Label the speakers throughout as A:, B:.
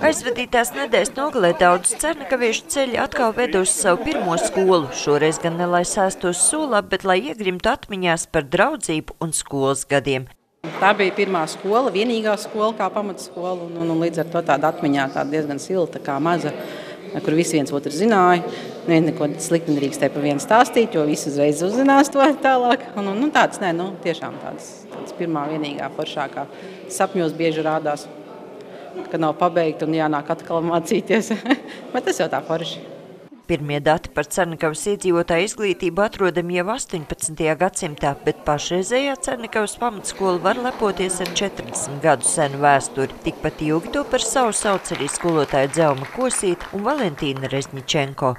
A: Aizvadītās nedēļas nogalē daudz cernakaviešu ceļi atkal ved uz savu pirmo skolu. Šoreiz gan ne lai sēstos solā, bet lai iegrimtu atmiņās par draudzību un skolas gadiem.
B: Tā bija pirmā skola, vienīgā skola kā pamatskola, un līdz ar to tāda atmiņā tāda diezgan silta, kā maza, kur visi viens otru zināja. Neviens neko slikti nedrīkstēja pa vienu stāstīt, jo visi uzreiz uzzinās to tālāk. Tiešām tāds pirmā vienīgā foršākā sapņos bieži rādās, ka nav pabeigta un jānāk atkal mācīties. Bet tas jau tā forši.
A: Pirmie dati par Cernakavas iedzīvotāju izglītību atrodami jau 18. gadsimtā, bet pašreizējā Cernakavas pamatskola var lepoties ar 40 gadu senu vēsturi. Tikpat ilgi to par savu sauc arī skolotāja Dzelma Kosīte un Valentīna Rezņičenko.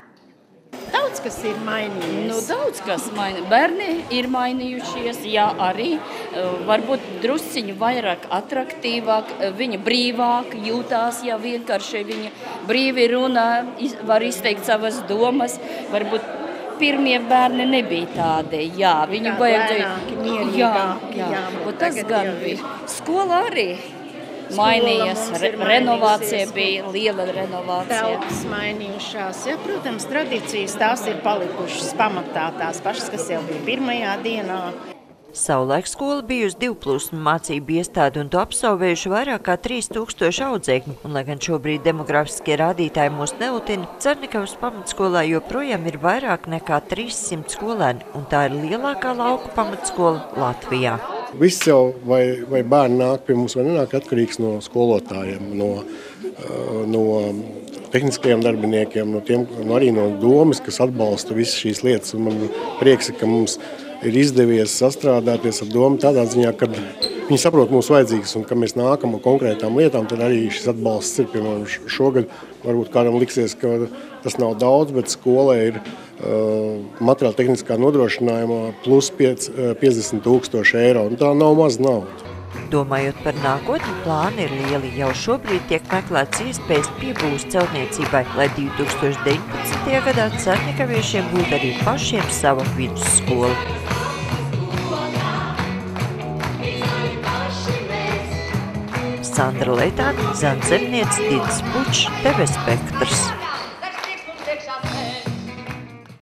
C: Daudz kas ir mainījies.
D: Daudz kas mainījies. Bērni ir mainījušies, jā, arī. Varbūt drusciņu vairāk atraktīvāk, viņa brīvāk jūtās, ja vienkārši viņa brīvi runā, var izteikt savas domas. Varbūt pirmie bērni nebija tādi, jā. Viņu vajadzēja, jā. Tas gan bija. Skola arī mainījies, renovācija bija, liela renovācija.
C: Telpas mainījušās, ja, protams, tradīcijas tās ir palikušas pamatā, tās pašas, kas jau bija pirmajā dienā.
A: Savulaik skola bijusi divplūsmu mācību iestāde un to absolvējuši vairāk kā 3000 audzēkņu, un lai gan šobrīd demografiskie rādītāji mūs nelutina, Cernakavas pamatskolā joprojām ir vairāk nekā 300 skolēni, un tā ir lielākā lauku pamatskola Latvijā.
E: Viss jau, vai bērni nāk pie mums vai nenāk, atkarīgs no skolotājiem, no tehniskajiem darbiniekiem, arī no domas, kas atbalsta visas šīs lietas. Un man prieks, ka mums ir izdevies sastrādāties ar domu tādā ziņā, ka viņi saprot mūsu vajadzīgas un ka mēs nākam ar konkrētām lietām, tad arī šis atbalsts ir. Piemēram, šogad varbūt kādam liksies, ka tas nav daudz, bet skolai ir materiāla tehniskā nodrošinājumā plus 50 000 eiro, un tā nav maz nauda.
A: Domājot par nākotni, plāni ir lieli. Jau šobrīd tiek meklēts iespējas piebūves celtniecībai, lai 2019. gadā cernakaviešiem būtu arī pašiem sava vidusskola. Sandra Leitāne, Zandzemniece, Didis Pučs, TV Spektrs.